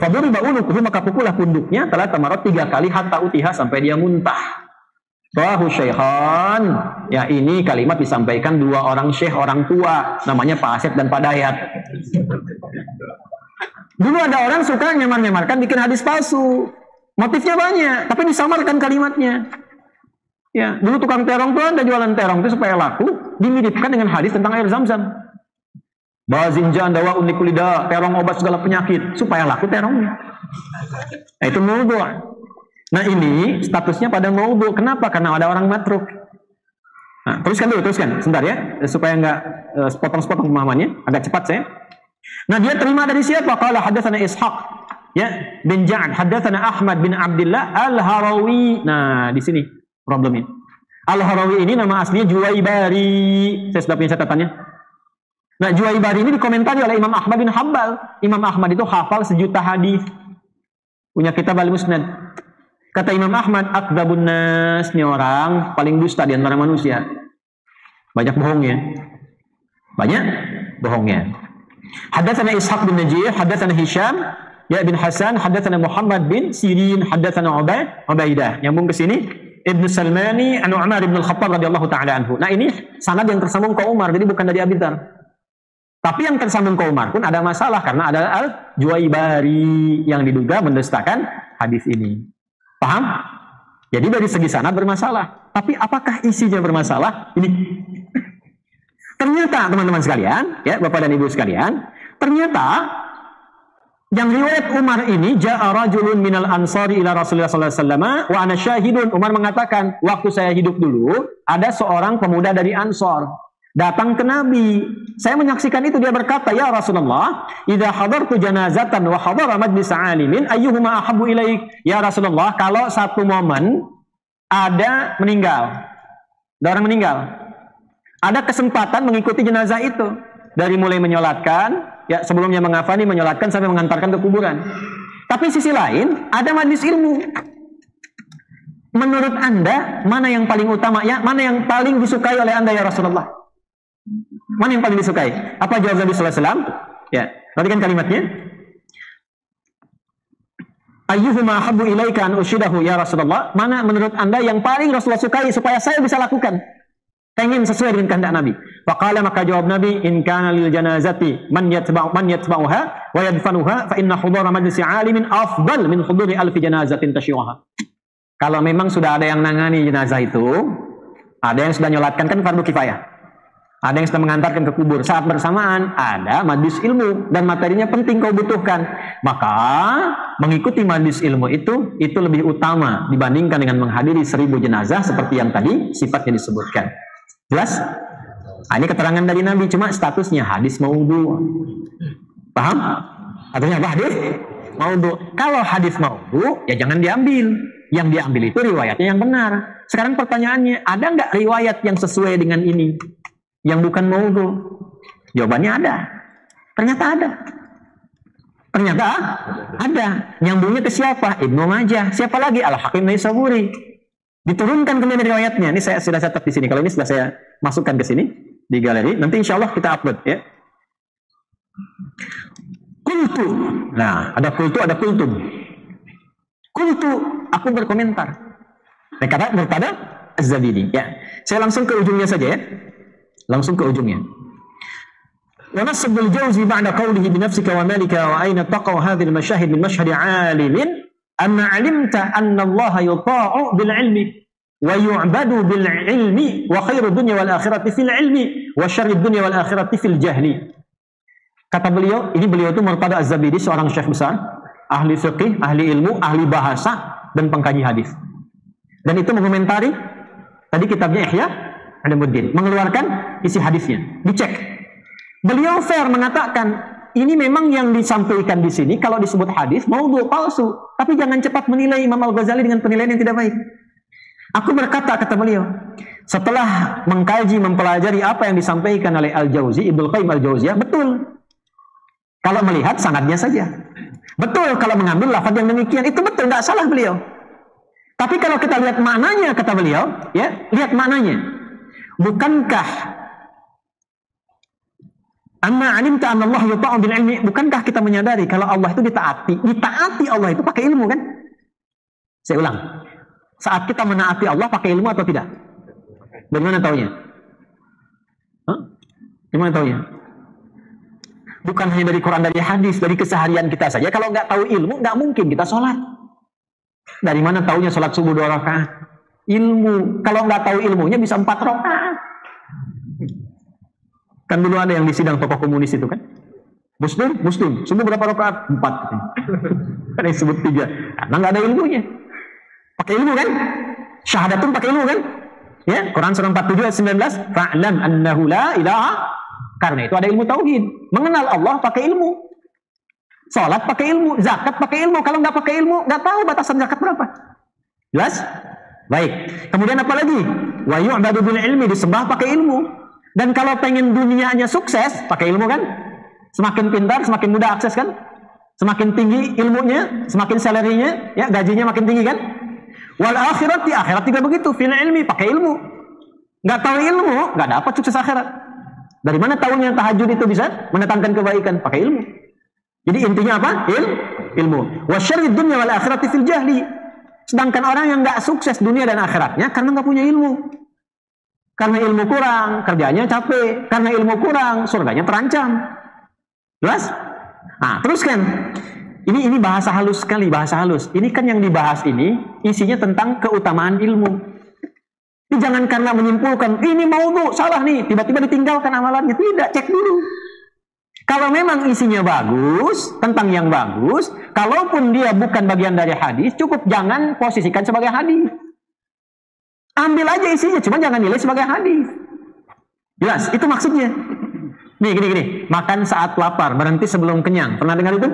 Fa duriba unuhu, maka pukullah punduknya telah tamarot 3 kali hatta utiha sampai dia muntah. Rawahu syaikhan. Ya, ini kalimat disampaikan 2 orang syekh, orang tua, namanya Pak Asep dan Pak Dayat. Dulu ada orang suka nyamar-nyamarkan bikin hadis palsu. Motifnya banyak, tapi disamarkan kalimatnya. Ya, dulu tukang terong tuh ada jualan terong itu supaya laku, dimiripkan dengan hadis tentang air Zam-Zam. Bazinjan dawa unikulida, terong obat segala penyakit, supaya laku terongnya. Nah, itu maudhu. Nah, ini statusnya pada maudhu. Kenapa? Karena ada orang matruk. Nah, teruskan. Sebentar ya, supaya nggak sepotong-sepotong pemahamannya, agak cepat saya. Nah, dia terima dari siapa? Qala hadatsana Ishaq, ya, bin Ja'ad, hadatsana Ahmad bin Abdullah Al-Harawi. Nah, di sini problemnya. Al-Harawi ini nama aslinya Juwaibari. Saya sudah punya catatannya. Nah, Juwaibari ini dikomentari oleh Imam Ahmad bin Hanbal. Imam Ahmad itu hafal 1.000.000 hadis. Punya kitab Al-Musnad. Kata Imam Ahmad, akdzabun nas, ini orang paling dusta di antara manusia. Banyak bohongnya. Banyak bohongnya. Hadatsana Ishaq bin Najih, hadatsana Hisham ya bin Hasan, hadatsana Muhammad bin Sirin, hadatsana Ubaidah. Nyambung ke sini. Ibnu Salmani an Umar bin Al-Khattab radhiyallahu taala anhu. Nah, ini sanad yang tersambung ke Umar, jadi bukan dari Abi Dzar. Tapi yang tersambung ke Umar pun ada masalah karena ada Al-Juwaibari yang diduga mendustakan hadis ini. Paham? Jadi dari segi sanad bermasalah. Tapi apakah isinya bermasalah? Ini ternyata teman-teman sekalian, ya Bapak dan Ibu sekalian, ternyata yang riwayat Umar ini, ja'a rajulun minal ansari ila Rasulullah sallallahu alaihi wasallam wa ana syahidun. Umar mengatakan, waktu saya hidup dulu, ada seorang pemuda dari Ansor datang ke Nabi. Saya menyaksikan itu, dia berkata, ya Rasulullah, idza hadartu janazatan wa hadara majlis alimin ayyuhuma ahabbu ilaik? Ya Rasulullah, kalau satu momen ada meninggal, ada orang meninggal, ada kesempatan mengikuti jenazah itu, dari mulai menyolatkan, ya sebelumnya mengafani, menyolatkan sampai mengantarkan ke kuburan. Tapi sisi lain ada majlis ilmu. Menurut Anda mana yang paling utama, ya? Mana yang paling disukai oleh Anda ya Rasulullah? Mana yang paling disukai? Apa jawab Nabi sallallahu alaihi wasallam? Ya, perhatikan kalimatnya. Ayyuhuma habbu ilaika an ushidahu ya Rasulullah? Mana menurut Anda yang paling Rasulullah sukai supaya saya bisa lakukan? Pengen sesuai dengan kehendak Nabi. Faqala, maka jawab Nabi, in kana lil janazati man yatba'uha wa yadfanuha fa inna hudura majlisi 'alimin afdal min huduri alfi janazatin tasyuha. Kalau memang sudah ada yang nangani jenazah itu, ada yang sudah nyolatkan, kan fardu kifayah. Ada yang sudah mengantarkan ke kubur. Saat bersamaan ada majlis ilmu dan materinya penting kau butuhkan. Maka mengikuti majlis ilmu itu lebih utama dibandingkan dengan menghadiri 1000 jenazah seperti yang tadi sifatnya disebutkan. Jelas? Nah, ini keterangan dari Nabi, cuma statusnya hadis maudhu. Paham? Artinya apa hadis maudhu? Kalau hadis maudhu, ya jangan diambil. Yang diambil itu riwayatnya yang benar. Sekarang pertanyaannya, ada nggak riwayat yang sesuai dengan ini? Yang bukan maudhu? Jawabannya ada. Ternyata ada. Ternyata ada. Nyambungnya ke siapa? Ibnu Majah. Siapa lagi? Al-Hakim Naisaburi. Diturunkan kemudian riwayatnya. Ini saya sudah catat di sini. Kalau ini sudah saya masukkan ke sini di galeri. Nanti insya Allah kita upload ya. Kultu. Nah, ada kultu, ada kultum. Kultu, aku berkomentar. Berkata Az-Zabidi. Ya, saya langsung ke ujungnya saja ya. Langsung ke ujungnya. Wa nasbul jawzi ba'da qawlihi bi nafsika wa malika wa aina taqaw hadhihi al-mashahid min mashhad 'alimin amma 'alimta anna Allah yuta'u bil 'ilmi wa yu'badu bil 'ilmi wa khairu dunya wal akhirati fil 'ilmi wa syarri dunya wal akhirati fil jahli. Kata beliau, ini beliau itu Murtada Az-Zabidi, seorang syekh besar, ahli fiqih, ahli ilmu, ahli bahasa dan pengkaji hadis. Dan itu mengomentari tadi kitabnya Ihya Ulumuddin, mengeluarkan isi hadisnya, dicek. Beliau fair mengatakan, ini memang yang disampaikan di sini kalau disebut hadis maudhu, palsu, tapi jangan cepat menilai Imam Al-Ghazali dengan penilaian yang tidak baik. Aku berkata, kata beliau, setelah mengkaji, mempelajari apa yang disampaikan oleh Al-Jauzi, Ibnu Qayyim Al-Jauziyah, betul. Kalau melihat sanadnya saja. Betul kalau mengambil lafaz yang demikian, itu betul, tidak salah beliau. Tapi kalau kita lihat maknanya, kata beliau, ya, lihat maknanya. Bukankah amma alimta anna Allah yuta'u bil ilmi, bukankah kita menyadari kalau Allah itu ditaati Allah itu pakai ilmu kan? Saya ulang. Saat kita menaati Allah pakai ilmu atau tidak? Bagaimana taunya? Gimana taunya? Bukan hanya dari Quran, dari hadis, dari keseharian kita saja. Kalau nggak tahu ilmu, nggak mungkin kita sholat. Dari mana taunya sholat subuh 2 rakaat? Ilmu. Kalau nggak tahu ilmunya bisa 4 rakaat. Kan dulu ada yang di sidang tokoh komunis itu kan? Muslim. Subuh berapa rakaat? 4. Kan yang sebut 3. Karena nggak ada ilmunya. Pakai ilmu kan? Syahadatun pakai ilmu kan? Ya, Quran surah 47 ayat 19. Fa'lam annahu la ilaha. Karena itu ada ilmu tauhid. Mengenal Allah pakai ilmu. Salat pakai ilmu, zakat pakai ilmu. Kalau nggak pakai ilmu, nggak tahu batasan zakat berapa. Jelas? Baik. Kemudian apa lagi? Wa yu'badu bil ilmi, disembah pakai ilmu. Dan kalau pengen dunianya sukses, pakai ilmu kan? Semakin pintar, semakin mudah akses kan? Semakin tinggi ilmunya, semakin salarinya, ya, gajinya makin tinggi kan? Wal akhirat, di akhirat juga begitu. Fil ilmi, pakai ilmu. Nggak tahu ilmu, nggak dapat sukses akhirat. Dari mana tahunya tahajud itu bisa mendatangkan kebaikan? Pakai ilmu. Jadi intinya apa? Ilmu. Wa syarrid dunya wal akhirati fil jahli. Sedangkan orang yang nggak sukses dunia dan akhiratnya karena nggak punya ilmu. Karena ilmu kurang, kerjanya capek. Karena ilmu kurang, surganya terancam. Jelas? Nah, teruskan. Ini bahasa halus sekali, bahasa halus. Ini kan yang dibahas ini isinya tentang keutamaan ilmu. Ini jangan karena menyimpulkan, ini maudhu, salah nih, tiba-tiba ditinggalkan amalannya. Tidak, cek dulu. Kalau memang isinya bagus, tentang yang bagus, kalaupun dia bukan bagian dari hadis, cukup jangan posisikan sebagai hadis. Ambil aja isinya, cuma jangan nilai sebagai hadis. Jelas, itu maksudnya. Nih, gini. Makan saat lapar, berhenti sebelum kenyang. Pernah dengar itu?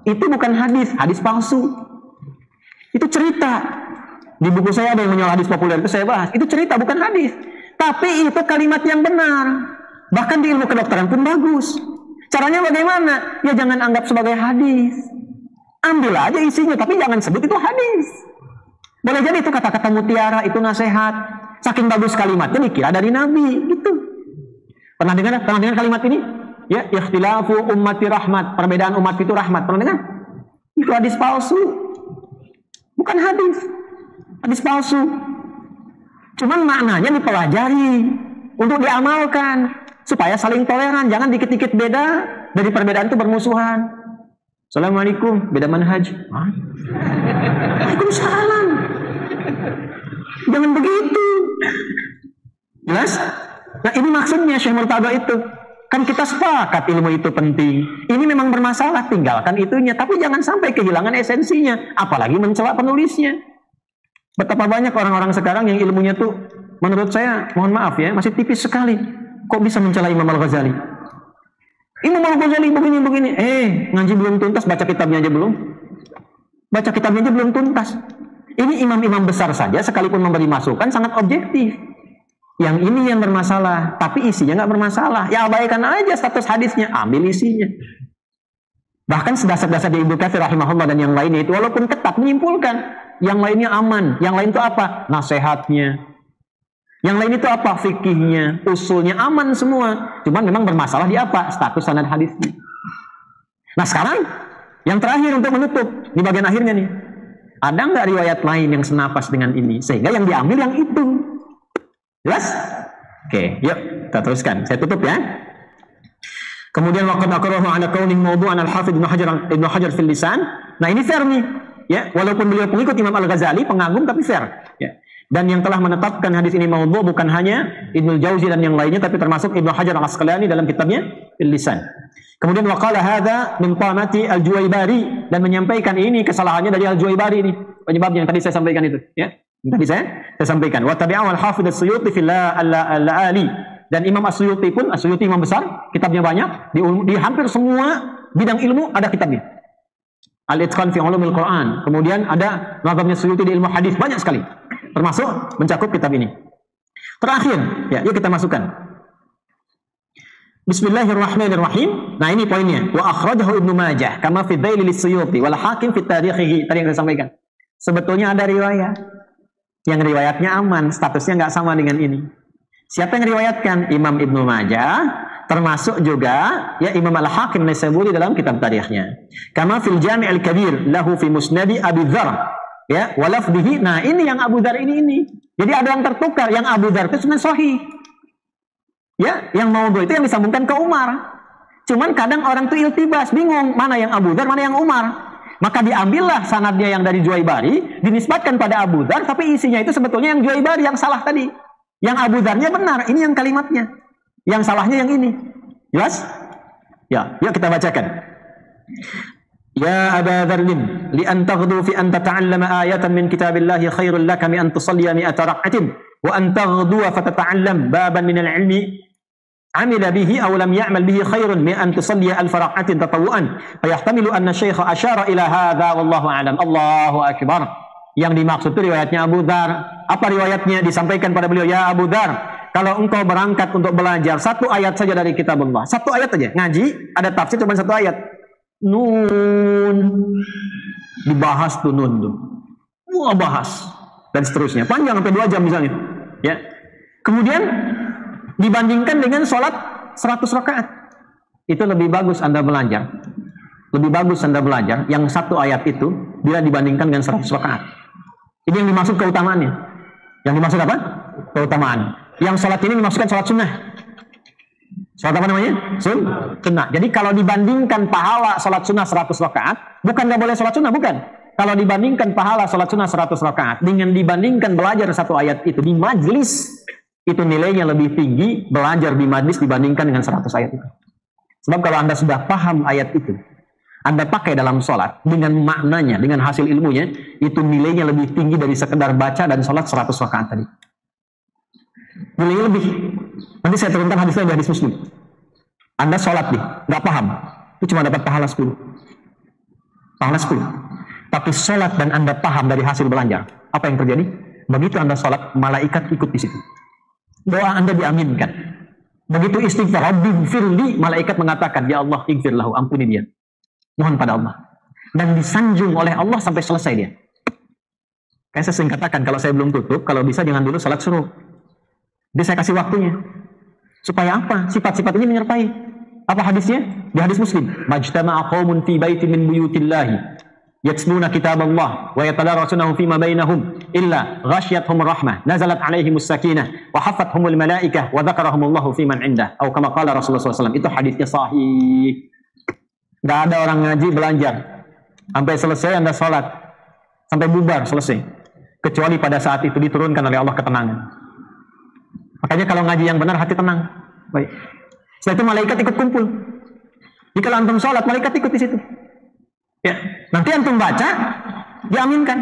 Itu bukan hadis, hadis palsu. Itu cerita. Di buku saya ada yang menyoal hadis populer, itu saya bahas. Itu cerita, bukan hadis. Tapi itu kalimat yang benar. Bahkan di ilmu kedokteran pun bagus. Caranya bagaimana? Ya jangan anggap sebagai hadis. Ambil aja isinya, tapi jangan sebut itu hadis. Boleh jadi itu kata-kata mutiara, itu nasihat. Saking bagus kalimatnya dikira dari Nabi. Gitu. Pernah dengar kalimat ini? Ya, ikhtilafu ummati rahmat. Perbedaan umat itu rahmat. Pernah dengar? Itu hadis palsu. Bukan hadis. Hadis palsu. Cuman maknanya dipelajari untuk diamalkan supaya saling toleran. Jangan dikit-dikit beda, dari perbedaan itu bermusuhan. Assalamualaikum, beda manhaj. Waalaikumsalam. Jangan begitu. Jelas? Nah, ini maksudnya Syekh Murtada itu. Kan kita sepakat ilmu itu penting. Ini memang bermasalah, tinggalkan itunya. Tapi jangan sampai kehilangan esensinya. Apalagi mencela penulisnya. Betapa banyak orang-orang sekarang yang ilmunya tuh menurut saya, mohon maaf ya, masih tipis sekali. Kok bisa mencela Imam Al-Ghazali? Imam Al-Ghazali begini-begini. Ngaji belum tuntas, baca kitabnya aja belum. Baca kitabnya aja belum tuntas. Ini imam-imam besar saja, sekalipun memberi masukan, sangat objektif. Yang ini yang bermasalah, tapi isinya nggak bermasalah. Ya abaikan aja status hadisnya, ambil isinya. Bahkan sedasar-dasar di Ibnu Katsir rahimahullah dan yang lainnya itu, walaupun ketat menyimpulkan, Yang lainnya aman. Yang lain itu apa? Nasihatnya. Yang lain itu apa? Fikihnya, usulnya aman semua. Cuman memang bermasalah di apa? Status sanad hadisnya. Nah sekarang yang terakhir untuk menutup di bagian akhirnya nih. Ada nggak riwayat lain yang senapas dengan ini? Sehingga yang diambil yang itu. Jelas? Oke, yuk kita teruskan. Saya tutup ya. Kemudian waqad aqarrahu ala kaunin mawdu'an al-Hafidz Ibnu Hajar fil lisan. Nah ini fair nih. Ya, walaupun beliau pengikut Imam Al-Ghazali, pengagum tapi fair. Ya. Dan yang telah menetapkan hadis ini maudhu bukan hanya Ibnu Jauzi dan yang lainnya, tapi termasuk Ibnu Hajar Al-Asqalani dalam kitabnya Al-Lisan. Kemudian waqala hadza min tamati Al-Juwaybari, dan menyampaikan ini kesalahannya dari Al-Juwaybari ini. Penyebabnya yang tadi saya sampaikan itu, ya. Yang tadi saya sampaikan. Wa tabi'ahu Al-Hafidz As-Suyuti fil Al-Ali. Dan Imam As-Suyuti pun, As-Suyuti imam besar, kitabnya banyak, di hampir semua bidang ilmu ada kitabnya. Al-Itqan fi Ulumil Quran. Kemudian ada mazhabnya Suyuti di ilmu hadis, banyak sekali. Termasuk mencakup kitab ini. Terakhir, ya, yuk kita masukkan. Bismillahirrahmanirrahim. Nah, ini poinnya. Wa akhrajahu Ibnu Majah kama fi Dhailil Suyuti wal Hakim fi Tarikhihi. Tadi yang saya sampaikan. Sebetulnya ada riwayat yang riwayatnya aman, statusnya nggak sama dengan ini. Siapa yang riwayatkan? Imam Ibnu Majah, termasuk juga ya Imam Al-Hakim Naisaburi dalam kitab tarikhnya. Kama fil Jami' Al-Kabir lahu fi Musnadi Abi Dzar. Ya, walafdihi. Nah, ini yang Abu Dzar ini. Jadi ada yang tertukar. Yang Abu Dzar itu sebenarnya sahih. Ya, yang maudhu itu yang disambungkan ke Umar. Cuman kadang orang tuh iltibas, bingung mana yang Abu Dzar, mana yang Umar. Maka diambillah sanadnya yang dari Juwaybari, dinisbatkan pada Abu Dzar, tapi isinya itu sebetulnya yang Juwaybari yang salah tadi. Yang Abu Dzarnya benar, ini yang kalimatnya. Yang salahnya yang ini. Jelas? Ya, yuk kita bacakan. Ya Aba Dzarrin, li an taghdu fi an tata'allama ayatan min kitabillahi khairul laka min an tusalliya mi'ata rak'atin wa an taghdu fa tata'allam baban min al-'ilmi amila bihi aw lam ya'mal bihi khairun min an tusalliya alf rak'atin tatawwu'an. Fa yahtamilu anna asy-syaikha asyara ila hadza wallahu a'lam. Allahu akbar. Yang dimaksud itu riwayatnya Abu Dzar. Apa riwayatnya? Disampaikan pada beliau, ya Abu Dzar, kalau engkau berangkat untuk belajar satu ayat saja dari kitab Allah, satu ayat saja, ngaji, ada tafsir cuma satu ayat. Nun, dibahas tuh nun tuh, wah bahas dan seterusnya, panjang sampai 2 jam misalnya, ya. Kemudian dibandingkan dengan sholat 100 rakaat, itu lebih bagus Anda belajar, yang satu ayat itu bila dibandingkan dengan 100 rakaat. Ini yang dimaksud keutamaannya. Yang dimaksud apa? Keutamaan. Yang sholat ini dimaksudkan sholat sunnah. Sholat apa namanya? Sunnah. Jadi kalau dibandingkan pahala sholat sunnah 100 rakaat, bukan nggak boleh sholat sunnah, bukan. Kalau dibandingkan pahala sholat sunnah 100 rakaat dengan dibandingkan belajar satu ayat itu di majlis, itu nilainya lebih tinggi belajar di majlis dibandingkan dengan 100 ayat itu. Sebab kalau Anda sudah paham ayat itu, Anda pakai dalam sholat dengan maknanya, dengan hasil ilmunya, itu nilainya lebih tinggi dari sekedar baca dan sholat 100 rakaat tadi. Nilainya lebih. Nanti saya turunkan hadisnya di hadis Muslim. Anda sholat nih, nggak paham, itu cuma dapat pahala 10. Pahala 10. Tapi sholat dan Anda paham dari hasil belajar, apa yang terjadi? Begitu Anda sholat, malaikat ikut di situ. Doa Anda diaminkan. Begitu istighfar, Rabbighfirli, malaikat mengatakan, ya Allah, ighfirlahu, ampuni dia. Mohon pada Allah. Dan disanjung oleh Allah sampai selesai dia. Kayak saya sering katakan, kalau saya belum tutup, kalau bisa jangan dulu salat suruh. Jadi saya kasih waktunya. Supaya apa? Sifat-sifat ini menyertai. Apa hadisnya? Di hadis Muslim. Majtama'a qaumun fi baitin min buyutillahi yatluna kitaballah wa yatadarasunahu fima bainahum illa ghasyiyatuhum rahmah nazalat alaihimus sakinah wa hafathumul malaikah wa dzakarahumullahu fiman indah. Atau kama qala Rasulullah SAW. Itu hadisnya sahih. Nggak ada orang ngaji belajar sampai selesai Anda sholat, sampai bubar selesai, kecuali pada saat itu diturunkan oleh Allah ketenangan. Makanya kalau ngaji yang benar hati tenang. Baik. Setelah itu malaikat ikut kumpul. Jika antum sholat, malaikat ikut di situ. Ya, nanti antum baca, diaminkan.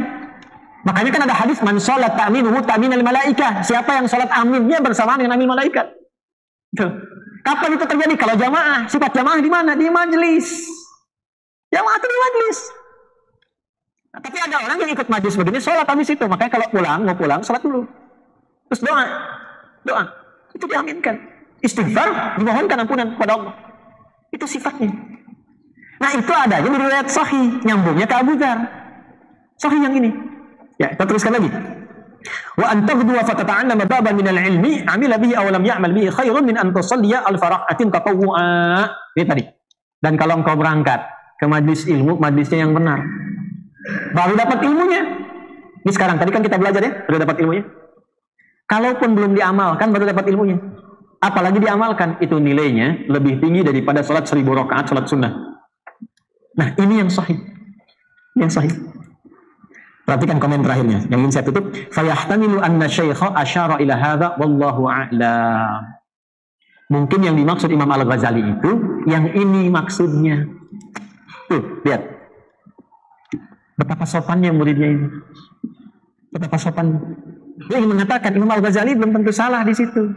Makanya kan ada hadis man sholat ta'minuhu ta'minal malaikah. Siapa yang sholat aminnya bersamaan dengan amin malaikat. Tuh. Kapan itu terjadi? Kalau jamaah. Sifat jamaah di mana? Di majelis. Jamaah itu di majelis. Nah, tapi ada orang yang ikut majelis begini, sholat habis itu. Makanya kalau mau pulang, sholat dulu. Terus doa. Itu diaminkan. Istighfar, dimohonkan ampunan kepada Allah. Itu sifatnya. Nah, itu adanya di riwayat sahih, nyambungnya ke Abu Dzar. Sahih yang ini. Ya, kita teruskan lagi. Wa an taghdu wa fatata'allama baban min al-ilmi amila bihi aw lam ya'mal bihi khairun min an tusalliya al-faraqatin tatawwu'a. Ini tadi. Dan kalau engkau berangkat ke majlis ilmu, majlisnya yang benar, baru dapat ilmunya. Ini sekarang, tadi kan kita belajar ya, sudah dapat ilmunya. Kalaupun belum diamalkan, baru dapat ilmunya. Apalagi diamalkan, itu nilainya lebih tinggi daripada sholat 1000 rakaat, sholat sunnah. Nah, ini yang sahih. Yang sahih. Perhatikan komen terakhirnya, yang ingin saya tutup. Fayahtamilu anna syaikha asyara ila hadha wallahu a'lam. Mungkin yang dimaksud Imam Al-Ghazali itu, yang ini maksudnya. Tuh, lihat. Betapa sopannya muridnya ini. Betapa sopan. Dia ingin mengatakan Imam Al-Ghazali belum tentu salah di situ.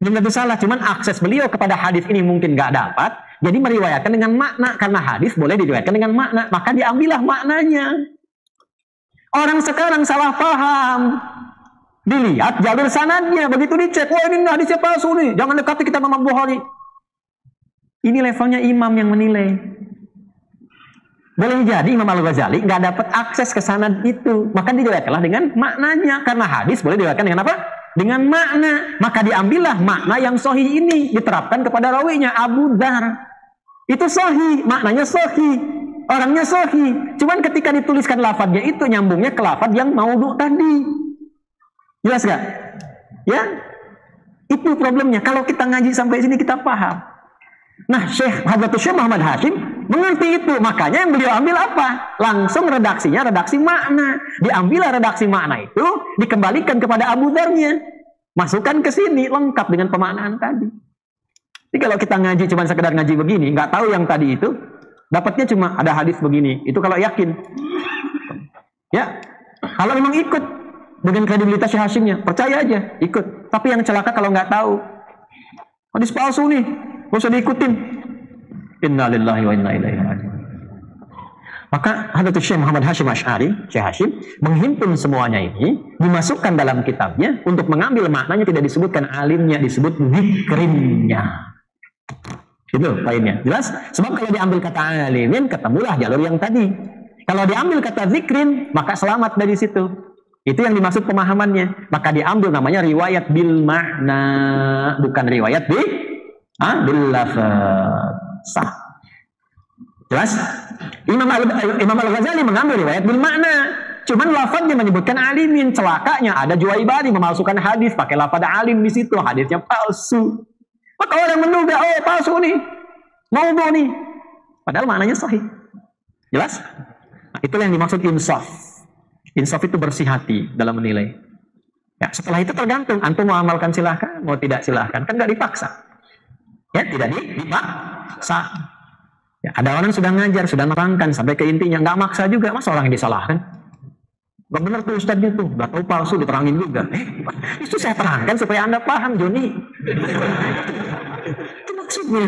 Belum tentu salah, cuman akses beliau kepada hadis ini mungkin nggak dapat. Jadi meriwayatkan dengan makna, karena hadis boleh diriwayatkan dengan makna, maka diambillah maknanya. Orang sekarang salah paham. Dilihat jalur sanadnya, begitu dicek, wah ini hadisnya palsu nih, jangan dekati kitab Imam Bukhari. Ini levelnya imam yang menilai. Boleh jadi Imam Al-Ghazali nggak dapat akses ke sanad itu, maka diriwayatkanlah dengan maknanya, karena hadis boleh diriwayatkan dengan apa? Dengan makna. Maka diambillah makna yang sahih ini, diterapkan kepada rawinya Abu Dzar. Itu sahih, maknanya sahih, orangnya sahih. Cuman ketika dituliskan lafadznya itu nyambungnya ke lafadz yang maudhu tadi. Jelas gak? Ya, itu problemnya. Kalau kita ngaji sampai sini kita paham. Nah, Hadratus Syekh Muhammad Hashim mengerti itu. Makanya yang beliau ambil apa? Langsung redaksinya, redaksi makna. Diambil redaksi makna itu, dikembalikan kepada Abu Dzarnya. Masukkan ke sini, lengkap dengan pemaknaan tadi. Jadi kalau kita ngaji cuma sekedar ngaji begini, nggak tahu yang tadi itu, dapatnya cuma ada hadis begini. Itu kalau yakin. Ya, kalau memang ikut dengan kredibilitas Syekh Hashimnya, percaya aja, ikut. Tapi yang celaka kalau nggak tahu, hadis palsu nih, nggak usah diikutin. Innalillahi wa inna ilaihi raji'un. Maka Hadratus Syekh Muhammad Hashim Asy'ari, Syekh Hashim, menghimpun semuanya ini, dimasukkan dalam kitabnya, untuk mengambil maknanya tidak disebutkan alimnya, disebut zikrinnya. Itu poinnya. Jelas? Sebab kalau diambil kata alimin, ketemulah jalur yang tadi. Kalau diambil kata zikrin, maka selamat dari situ. Itu yang dimaksud pemahamannya. Maka diambil namanya riwayat bil makna, bukan riwayat bil lafaz. Sah. Jelas? Imam Al-Ghazali mengambil riwayat bil makna. Cuman lafaznya menyebutkan alimin. Celakanya ada Juwaibari memalsukan hadis pakai lafaz alim di situ. Hadisnya palsu. Maka orang menduga, oh palsu nih, maudhu nih. Padahal maknanya sahih. Jelas? Nah, itulah yang dimaksud insaf. Insaf itu bersih hati dalam menilai. Ya, setelah itu tergantung. Antum mau amalkan silahkan, mau tidak silahkan. Kan nggak dipaksa. Ya, tidak dipaksa. Ya, ada orang sudah ngajar, sudah nerangkan sampai ke intinya, nggak maksa juga. Masa orang yang disalahkan? Gak benar tuh Ustadz itu, gak tahu palsu diterangin juga. Itu saya terangkan supaya Anda paham, Joni. Itu maksudnya.